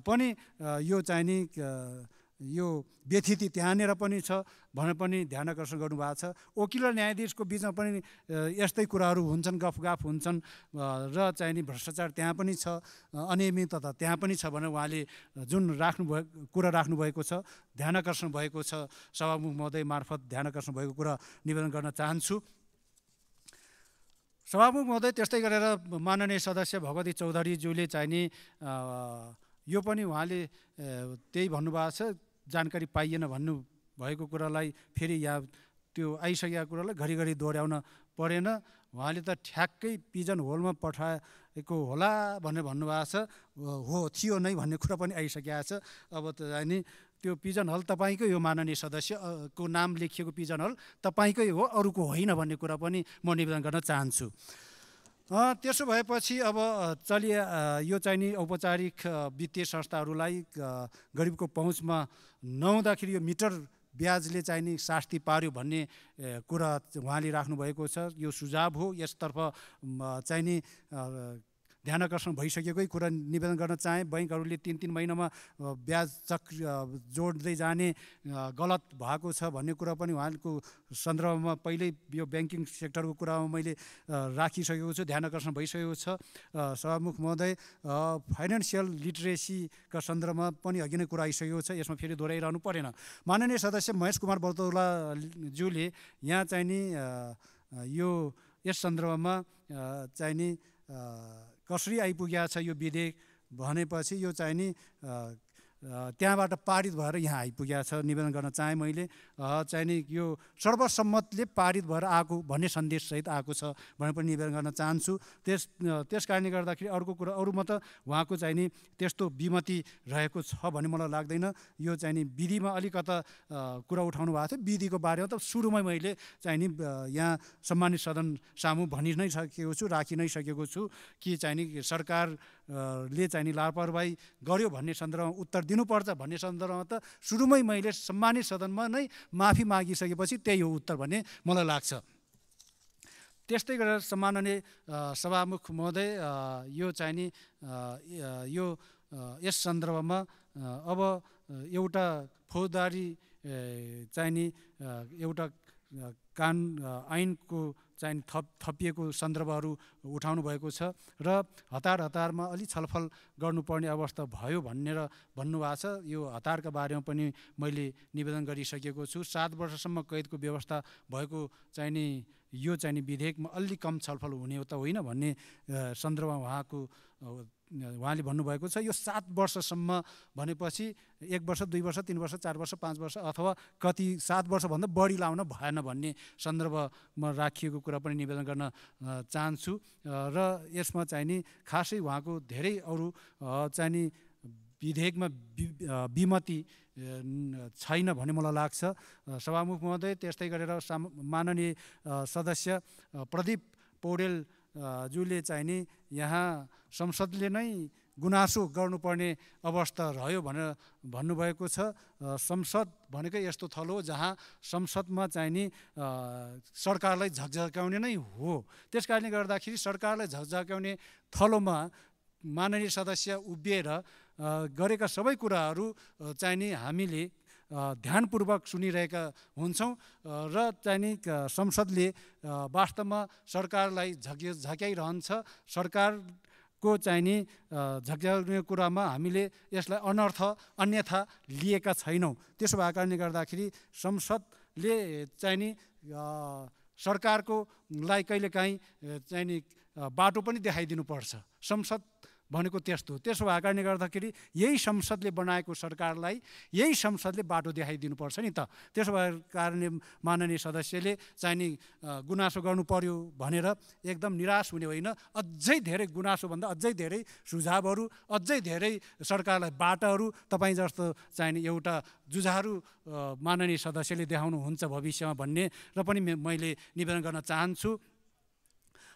[SPEAKER 2] पनि यो चाहिँ नि यो व्यथिति त्यहाँनिर पनि छ भनेर पनि ध्यानाकर्षण गर्नुभएको छ। वकिल र न्यायाधीशको बिचमा पनि यस्तै कुराहरू हुन्छन्, गफगाफ हुन्छन् र चाहिँ नि भ्रष्टाचार त्यहाँ पनि छ, अनियमितता त्यहाँ पनि छ भनेर उहाँले जुन कुरा राख्नुभएको छ, ध्यानाकर्षण भएको छ, सभामुख महोदय मार्फत ध्यानाकर्षण भएको कुरा निवेदन गर्न चाहन्छु। सभामुख महोदय त्यस्तै गरेर माननीय सदस्य भगवती चौधरीज्यूले चाहिँ नि यो पनि उहाँले त्यही भन्नुभएको छ, जानकारी पाइएन भन्नु भएको कुरालाई फेरि यहाँ त्यो आइसकेको कुरालाई घरिघरि दोहोऱ्याउन परेन। उहाँले त ठ्याक्कै पिजन होलमा पठाएको होला भनेर भन्नुभएको छ। हो थियो नै भन्ने कुरा पनि आइसकेको छ। अब त नि त्यो पिजन हल तपाईँकै हो, माननीय सदस्यको नाम लेखिएको पिजन हल तपाईँकै हो, अरूको होइन भन्ने कुरा पनि म निवेदन गर्न चाहन्छु। त्यसो भएपछि अब यो चाहिँ नि औपचारिक वित्तीय संस्थाहरूलाई गरिबको पहुँचमा नहुँदाखेरि यो मिटर ब्याजले चाहिँ नि शास्ति पार्यो भन्ने कुरा उहाँले राख्नुभएको छ। यो सुझाव हो, यसतर्फ चाहिँ नि ध्यान आकर्षण भइसकेकै कुरा निवेदन गर्न चाहे। बैङ्कहरूले 3-3 महिनामा ब्याज जोड्दै जाने गलत भएको छ भन्ने कुरा पनि उहाँको सन्दर्भमा पहिल्यै यो ब्याङ्किङ सेक्टरको कुरामा मैले राखिसकेको छु, ध्यान आकर्षण भइसकेको छ। सभामुख महोदय, फाइनेन्सियल लिटरेसीका सन्दर्भमा पनि अघि नै कुरा आइसकेको छ, यसमा फेरि दोहोऱ्याइरहनु परेन। माननीय सदस्य महेश कुमार बौद्धौलाज्यूले यहाँ चाहिँ नि यस सन्दर्भमा चाहिँ नि कसरी आइपुगेको छ यो विधेयक भनेपछि यो चाहिँ नि त्यहाँबाट पारित भएर यहाँ आइपुगेको छ निवेदन गर्न चाहे मैले। चाहिँ नि यो सर्वसम्मतले पारित भएर आएको भन्ने सन्देशसहित आएको छ भनेर पनि निवेदन गर्न चाहन्छु। त्यस कारणले गर्दाखेरि अर्को कुरा अरूमा त उहाँको चाहिँ नि त्यस्तो विमति रहेको छ भन्ने मलाई लाग्दैन। यो चाहिँ नि विधिमा अलिकता कुरा उठाउनु भएको थियो, विधिको बारेमा त सुरुमै मैले चाहिँ नि यहाँ सम्मानित सदन सामु भनि नै सकेको छु, राखि नै सकेको छु कि चाहिँ नि सरकारले चाहिँ नि लापरवाही गर्यो भन्ने सन्दर्भमा उत्तर दिनुपर्छ भन्ने सन्दर्भमा त सुरुमै मैले सम्मानित सदनमा नै माफी मागिसकेपछि त्यही हो उत्तर भन्ने मलाई लाग्छ। त्यस्तै गरेर सम्माननीय सभामुख महोदय, यो चाहिँ नि यस सन्दर्भमा अब एउटा फौजदारी चाहिँ नि एउटा ऐनको चाहिँ थपिएको सन्दर्भहरू उठाउनु भएको छ र हतारमा अलि छलफल गर्नुपर्ने अवस्था भयो भनेर भन्नुभएको छ। यो हतारका बारेमा पनि मैले निवेदन गरिसकेको छु। 7 वर्षसम्म कैदको व्यवस्था भएको चाहिँ नि यो चाहिँ नि विधेयकमा अलि कम छलफल हुने त होइन भन्ने सन्दर्भमा उहाँले भन्नुभएको छ। यो 7 वर्षसम्म भनेपछि 1 वर्ष, 2 वर्ष, 3 वर्ष, 4 वर्ष, 5 वर्ष अथवा कति 7 वर्षभन्दा बढी लाउन भएन भन्ने सन्दर्भमा राखिएको कुरा पनि निवेदन गर्न चाहन्छु। र यसमा चाहिँ नि खासै उहाँको धेरै अरू चाहिँ नि विधेयकमा विमति छैन भन्ने मलाई लाग्छ। सभामुख महोदय, त्यस्तै गरेर माननीय सदस्य प्रदीप पौडेलज्यूले चाहिँ नि यहाँ संसदले नै गुनासो गर्नुपर्ने अवस्था रह्यो भनेर भन्नुभएको छ। संसद भनेकै यस्तो थलो हो जहाँ संसदमा चाहिँ नि सरकारलाई झकझक्याउने नै हो। त्यस कारणले गर्दाखेरि सरकारलाई झकझक्याउने थलोमा माननीय सदस्य उभिएर गरेका सबै कुराहरू चाहिँ नि हामीले ध्यानपूर्वक सुनिरहेका हुन्छौँ र चाहिँ नि संसदले वास्तवमा सरकारलाई झक्याइरहन्छ। सरकारको चाहिँ नि झक्याउने कुरामा हामीले यसलाई अन्यथा लिएका छैनौँ। त्यसो भएको कारणले गर्दाखेरि संसदले चाहिँ नि सरकारकोलाई कहिलेकाहीँ चाहिँ नि बाटो पनि देखाइदिनुपर्छ। संसद भनेको त्यसो भएको कारणले गर्दाखेरि यही संसदले बनाएको सरकारलाई यही संसदले बाटो देखाइदिनुपर्छ नि त। त्यसो भएको कारणले माननीय सदस्यले चाहिँ नि गुनासो गर्नु पर्यो भनेर एकदम निराश हुने होइन, अझै धेरै गुनासोभन्दा अझै धेरै सुझावहरू, अझै धेरै सरकारलाई बाटाहरू तपाईँ जस्तो चाहिँ नि एउटा जुझारु माननीय सदस्यले देखाउनुहुन्छ भविष्यमा भन्ने र पनि मैले निवेदन गर्न चाहन्छु।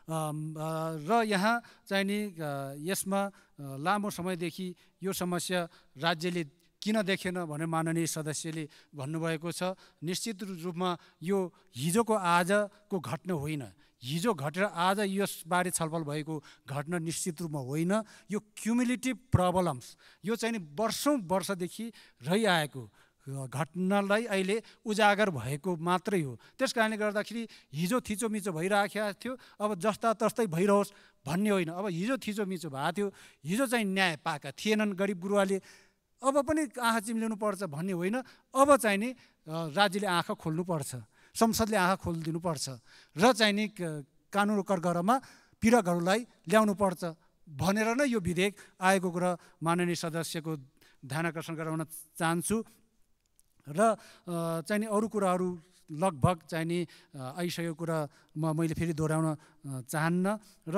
[SPEAKER 2] र यहाँ चाहिँ नि यसमा लामो समयदेखि यो समस्या राज्यले किन देखेन भनेर माननीय सदस्यले भन्नुभएको छ। निश्चित रूपमा यो हिजोको आजको घटना होइन, हिजो घटेर आज यसबारे छलफल भएको घटना निश्चित रूपमा होइन। यो क्युमुलेटिभ प्रब्लम्स, यो चाहिँ नि वर्षदेखि रहिआएको घटनालाई अहिले उजागर भएको मात्रै हो। त्यस कारणले गर्दाखेरि हिजो थिचोमिचो भइराखेको थियो, अब जस्ता तस्तै भइरहोस् भन्ने होइन। अब हिजो थिचोमिचो भएको थियो, हिजो चाहिँ न्याय पाएका थिएनन् गरिब गुरुवाले, अब पनि आँखा चिम्लिनु पर्छ भन्ने होइन। अब चाहिँ नि राज्यले आँखा खोल्नुपर्छ, संसदले आँखा खोलिदिनुपर्छ र चाहिँ नि कानुन करगरमा पीडकहरूलाई ल्याउनुपर्छ भनेर नै यो विधेयक आएको कुरा माननीय सदस्यको ध्यान आकर्षण गराउन चाहन्छु। र चाहिँ नि अरू कुराहरू लगभग चाहिँ नि आइसकेको कुरामा मैले फेरि दोहोऱ्याउन चाहन्न। र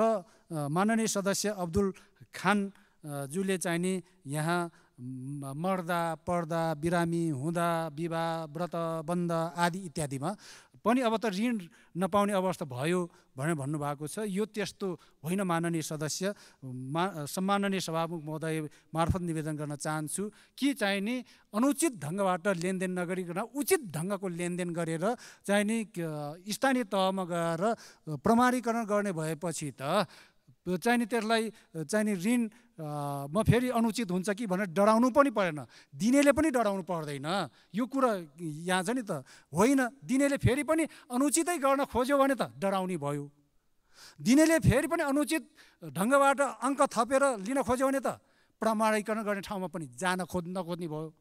[SPEAKER 2] माननीय सदस्य अब्दुल खानज्यूले चाहिँ नि यहाँ मर्दा पर्दा बिरामी हुँदा विवाह व्रत बन्द आदि इत्यादिमा पनि अब त ऋण नपाउने अवस्था भयो भनेर भन्नुभएको छ। यो त्यस्तो होइन माननीय सदस्य। सम्माननीय सभामुख महोदय मार्फत निवेदन गर्न चाहन्छु कि चाहिँ नि अनुचित ढङ्गबाट लेनदेन नगरिकन उचित ढङ्गको लेनदेन गरेर चाहिँ नि स्थानीय तहमा गएर प्रमाणीकरण गर्ने भएपछि त चाहिँ नि त्यसलाई चाहिँ नि ऋण म फेरि अनुचित हुन्छ कि भनेर डराउनु पनि परेन, दिनेले पनि डराउनु पर्दैन। यो कुरा यहाँ छ नि त, होइन दिनेले फेरि पनि अनुचितै गर्न खोज्यो भने त डराउने भयो, दिनेले फेरि पनि अनुचित ढङ्गबाट अङ्क थपेर लिन खोज्यो भने त प्रमाणीकरण गर्ने ठाउँमा पनि जान नखोज्ने भयो।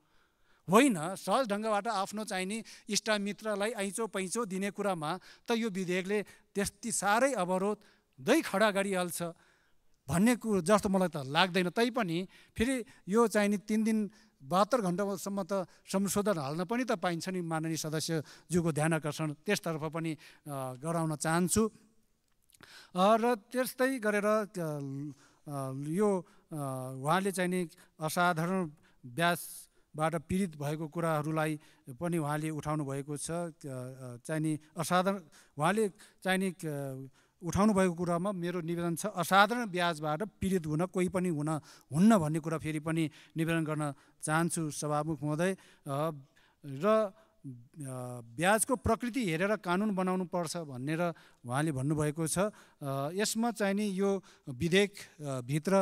[SPEAKER 2] होइन, सहज ढङ्गबाट आफ्नो चाहिने इष्टमित्रलाई ऐँचो पैँचो दिने कुरामा त यो विधेयकले त्यति साह्रै अवरोधै खडा गरिहाल्छ भन्ने कुरो जस्तो मलाई त लाग्दैन। तैपनि फेरि यो चाहिँ नि 3 दिन 72 घन्टासम्म त संशोधन हाल्न पनि त पाइन्छ नि। माननीय सदस्यज्यूको ध्यान आकर्षण त्यसतर्फ पनि गराउन चाहन्छु। र त्यस्तै गरेर यो उहाँले चाहिँ नि असाधारण ब्याजबाट पीडित भएको कुराहरूलाई पनि उहाँले उठाउनु भएको छ। चाहिँ नि असाधारण उहाँले चाहिँ नि उठाउनु भएको कुरामा मेरो निवेदन छ, असाधारण ब्याजबाट पीडित हुन कोही पनि हुन्न भन्ने कुरा फेरि पनि निवेदन गर्न चाहन्छु सभामुख महोदय। र ब्याजको प्रकृति हेरेर कानुन बनाउनु पर्छ भनेर उहाँले भन्नुभएको छ। यसमा चाहिँ नि यो विधेयकभित्र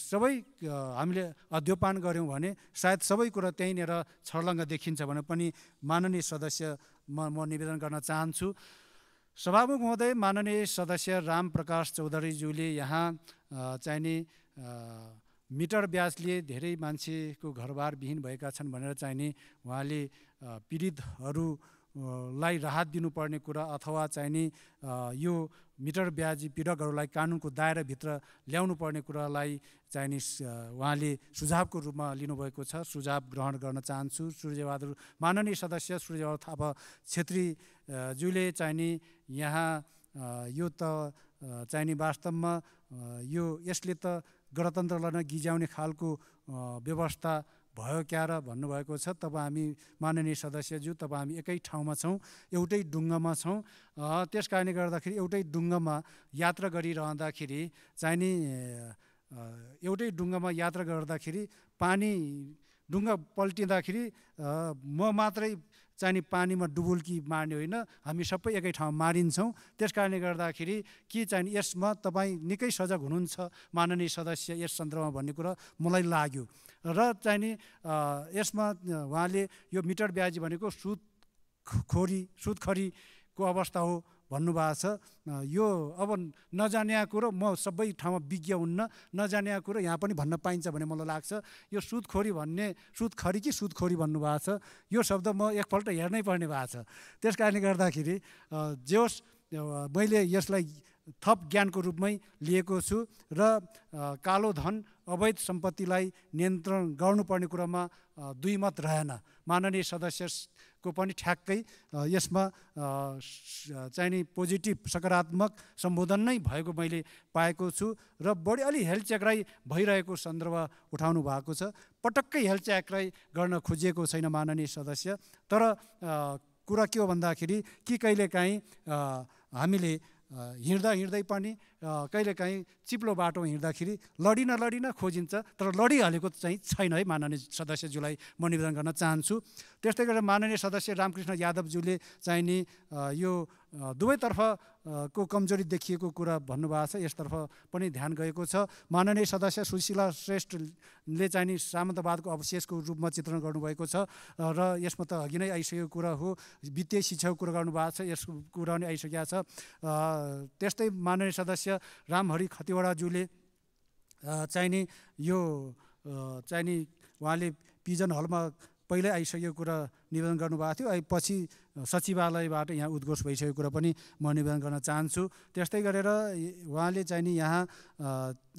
[SPEAKER 2] सबै हामीले अध्ययन गऱ्यौँ भने सायद सबै कुरा त्यहीँनिर छर्लङ्ग देखिन्छ भने पनि माननीय सदस्य म निवेदन गर्न चाहन्छु। सभामुख महोदय, माननीय सदस्य राम प्रकाश चौधरीज्यूले यहाँ चाहिँ नि मिटर ब्याजले धेरै मान्छेको घरबार विहीन भएका छन् भनेर चाहिँ नि उहाँले पीडितहरूलाई राहत दिनुपर्ने कुरा अथवा चाहिँ नि यो मिटर ब्याजी पीडकहरूलाई कानुनको दायराभित्र ल्याउनु पर्ने कुरालाई चाहिँ नि उहाँले सुझावको रूपमा लिनुभएको छ। सुझाव ग्रहण गर्न चाहन्छु। माननीय सदस्य सूर्यबहादुर थापा छेत्रीज्यूले चाहिँ नि यहाँ यो त चाहिँ नि वास्तवमा यो यसले त गणतन्त्रलाई नै गिज्याउने खालको व्यवस्था भयो क्या र भन्नुभएको छ। तब हामी माननीय सदस्यज्यू तब हामी एकै ठाउँमा छौँ, एउटै डुङ्गामा छौँ। त्यस कारणले गर्दाखेरि एउटै डुङ्गामा यात्रा गरिरहँदाखेरि चाहिँ नि एउटै डुङ्गामा यात्रा गर्दाखेरि पानी डुङ्गा पल्टिँदाखेरि म मात्रै चाहिँ नि पानीमा डुबुल्की मार्ने होइन, हामी सबै एकै ठाउँमा मारिन्छौँ। त्यस कारणले गर्दाखेरि कि चाहिँ यसमा तपाईँ निकै सजग हुनुहुन्छ माननीय सदस्य यस सन्दर्भमा भन्ने कुरा मलाई लाग्यो। र चाहिँ नि यसमा उहाँले यो मिटर ब्याजी भनेको सुदखोरीको अवस्था हो भन्नुभएको छ। यो अब नजानेको कुरो म सबै ठाउँमा विज्ञ हुन्न, नजानेको कुरो यहाँ पनि भन्न पाइन्छ भन्ने मलाई लाग्छ। यो सुदखोरी भन्ने सुदखरी कि सुदखोरी भन्नुभएको छ, यो शब्द म एकपल्ट हेर्नै पर्ने भएको छ। त्यस कारणले गर्दाखेरि जे होस् मैले यसलाई थप ज्ञानको रूपमै लिएको छु र कालो धन अवैध सम्पत्तिलाई नियन्त्रण गर्नुपर्ने कुरामा दुई मत रहेन। माननीय सदस्यको पनि ठ्याक्कै यसमा चाहिँ नि पोजिटिभ सकारात्मक सम्बोधन नै भएको मैले पाएको छु र बढी अलि हेलचेक्राइ भइरहेको सन्दर्भ उठाउनु भएको छ। पटक्कै हेलचेक्राइ गर्न खोजिएको छैन माननीय सदस्य। तर कुरा के हो भन्दाखेरि कि कहिलेकाहीँ हामीले हिँड्दै पनि कहिलेकाहीँ चिप्लो बाटो हिँड्दाखेरि लडिन खोजिन्छ, तर लडिहालेको चाहिँ छैन है माननीय सदस्यज्यूलाई म निवेदन गर्न चाहन्छु। त्यस्तै गरेर माननीय सदस्य रामकृष्ण यादवज्यूले चाहिँ नि यो दुवैतर्फको कमजोरी देखिएको कुरा भन्नुभएको छ, यसतर्फ पनि ध्यान गएको छ। माननीय सदस्य सुशीला श्रेष्ठले चाहिँ नि सामन्तवादको अवशेषको रूपमा चित्रण गर्नुभएको छ र यसमा त अघि नै आइसकेको कुरा हो। वित्तीय शिक्षाको कुरा गर्नुभएको छ, यसको कुरा पनि आइसकेको छ। त्यस्तै माननीय सदस्य रामहरि खतिवडाज्यूले चाहिँ नि यो चाहिँ नि उहाँले पिजन हलमा पहिल्यै आइसकेको कुरा निवेदन गर्नुभएको थियो। पछि सचिवालयबाट यहाँ उद्घोष भइसकेको कुरा पनि म निवेदन गर्न चाहन्छु। त्यस्तै गरेर उहाँले चाहिँ नि यहाँ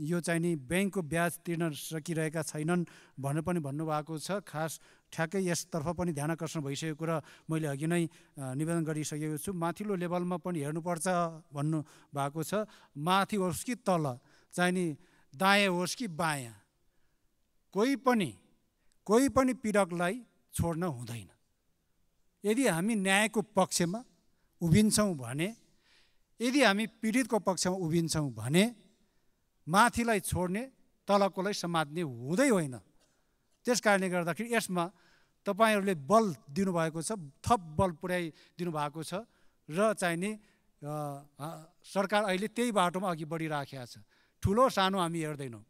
[SPEAKER 2] यो चाहिँ नि ब्याङ्कको ब्याज तिर्न सकिरहेका छैनन् भनेर पनि भन्नुभएको छ। खास ठ्याक्कै यसतर्फ पनि ध्यान आकर्षण भइसकेको कुरा मैले अघि नै निवेदन गरिसकेको छु। माथिल्लो लेभलमा पनि हेर्नुपर्छ भन्नुभएको छ। माथि होस् कि तल, चाहिँ नि दायाँ होस् कि बायाँ, कोही पनि पीडकलाई छोड्न हुँदैन। यदि हामी न्यायको पक्षमा उभिन्छौँ भने, यदि हामी पीडितको पक्षमा उभिन्छौँ भने माथिलाई छोड्ने तलकोलाई समात्ने हुँदै होइन। त्यस कारणले गर्दाखेरि यसमा तपाईहरूले बल दिनुभएको छ, थप बल पुर्याइदिनु भएको छ र चाहिने सरकार अहिले त्यही बाटोमा अघि बढिराखेको छ। ठुलो सानो हामी हेर्दैनौँ,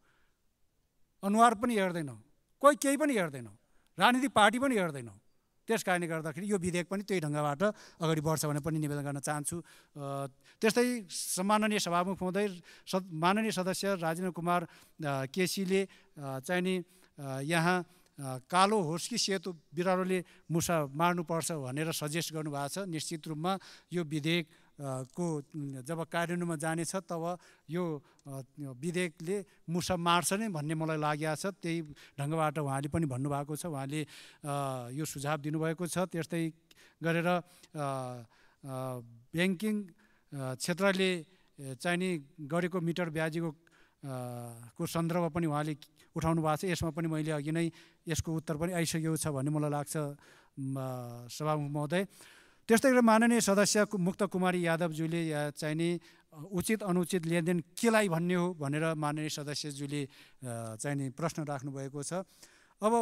[SPEAKER 2] अनुहार पनि हेर्दैनौँ, कोही केही पनि हेर्दैनौँ, राजनीतिक पार्टी पनि हेर्दैनौँ। त्यस कारणले गर्दाखेरि यो विधेयक पनि त्यही ढङ्गबाट अगाडि बढ्छ भने पनि निवेदन गर्न चाहन्छु। त्यस्तै सम्माननीय सभामुख महोदय, माननीय सदस्य राजेन्द्र कुमार केसीले चाहिने यहाँ कालो होस् कि सेतो बिरालोले मुसा मार्नुपर्छ भनेर सजेस्ट गर्नुभएको छ। निश्चित रूपमा यो विधेयक को जब कार्यान्वयनमा जानेछ तब यो विधेयकले मुसा मार्छ नै भन्ने मलाई लागेको छ। त्यही ढङ्गबाट उहाँले पनि भन्नुभएको छ, उहाँले यो सुझाव दिनुभएको छ। त्यस्तै गरेर ब्याङ्किङ क्षेत्रले चाहिने गरेको मिटर ब्याजीको सन्दर्भ पनि उहाँले उठाउनु भएको छ। यसमा पनि मैले अघि नै यसको उत्तर पनि आइसकेको छ भन्ने मलाई लाग्छ सभामुख महोदय। त्यस्तै गरेर माननीय सदस्य मुक्त कुमारी यादवज्यूले चाहिने उचित अनुचित लेनदेन केलाई भन्ने हो भनेर माननीय सदस्यज्यूले चाहिने प्रश्न राख्नुभएको छ। अब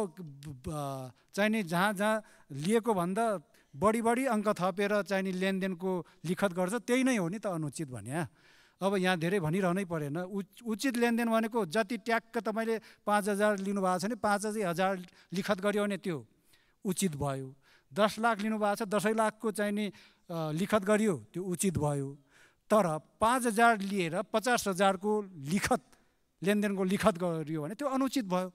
[SPEAKER 2] चाहिने जहाँ जहाँ लिएको भन्दा बढी अङ्क थपेर चाहिने लेनदेनको लिखत गर्छ त्यही नै हो नि त अनुचित भने। अब यहाँ धेरै भनिरहनै परेन। उचित लेनदेन भनेको जति ट्याक्क तपाईँले 5,000 लिनुभएको छ भने 5,000 लिखत गऱ्यो भने त्यो उचित भयो। 10 लाख लिनुभएको छ, 10 लाखको चाहिने लिखत गरियो त्यो उचित भयो। तर 5,000 लिएर 50,000 को लिखत लेनदेनको लिखत गरियो भने त्यो अनुचित भयो।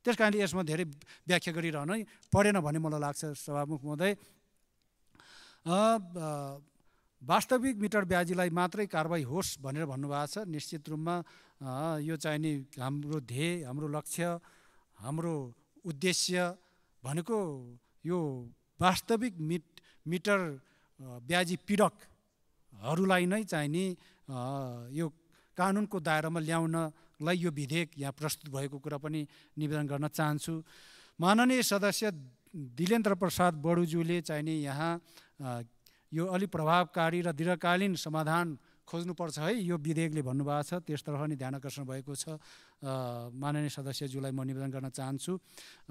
[SPEAKER 2] त्यस कारणले यसमा धेरै व्याख्या गरिरहनै परेन भन्ने मलाई लाग्छ सभामुख महोदय। वास्तविक मिटर ब्याजीलाई मात्रै कारबाही होस् भनेर भन्नुभएको छ। निश्चित रूपमा यो चाहिने हाम्रो ध्येय, हाम्रो लक्ष्य, हाम्रो उद्देश्य भनेको यो वास्तविक मिटर ब्याजी पीडकहरूलाई नै चाहिने यो कानुनको दायरामा ल्याउनलाई यो विधेयक यहाँ प्रस्तुत भएको कुरा पनि निवेदन गर्न चाहन्छु। माननीय सदस्य दिलेन्द्र प्रसाद बडुज्यूले चाहिने यहाँ यो अलि प्रभावकारी र दीर्घकालीन समाधान खोज्नुपर्छ है यो विधेयकले भन्नुभएको छ। त्यसतर्फ नि ध्यान आकर्षण भएको छ। माननीय सदस्यज्यूलाई म निवेदन गर्न चाहन्छु।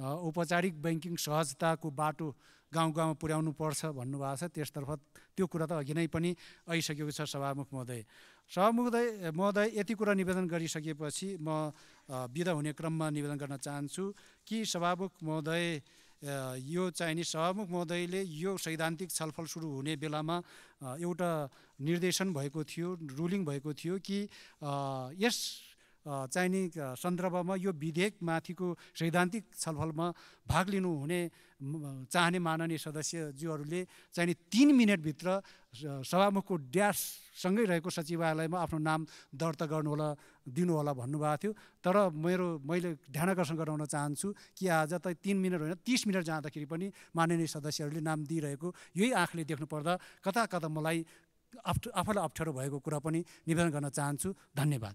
[SPEAKER 2] औपचारिक ब्याङ्किङ सहजताको बाटो गाउँ गाउँमा पुर्याउनु पर्छ भन्नुभएको छ। त्यसतर्फ त्यो कुरा त अघि नै पनि आइसकेको छ सभामुख महोदय। सभामुख महोदय, यति कुरा निवेदन गरिसकेपछि म बिदा हुने क्रममा निवेदन गर्न चाहन्छु कि सभामुख महोदय यो चाहिने सभामुख महोदयले यो सैद्धान्तिक छलफल सुरु हुने बेलामा एउटा निर्देशन भएको थियो, रुलिङ भएको थियो कि यस चाहिने सन्दर्भमा यो विधेयकमाथिको सैद्धान्तिक छलफलमा भाग लिनुहुने चाहने माननीय सदस्यज्यूहरूले चाहिने 3 मिनटभित्र सभामुखको ड्याससँगै रहेको सचिवालयमा आफ्नो नाम दर्ता दिनुहोला भन्नुभएको थियो। तर मैले ध्यान आकर्षण गराउन चाहन्छु कि आज त 3 मिनट होइन 30 मिनट जाँदाखेरि पनि माननीय सदस्यहरूले नाम दिइरहेको यही आँखले देख्नु पर्दा कता कता मलाई आफूलाई अप्ठ्यारो भएको कुरा पनि निवेदन गर्न चाहन्छु। धन्यवाद।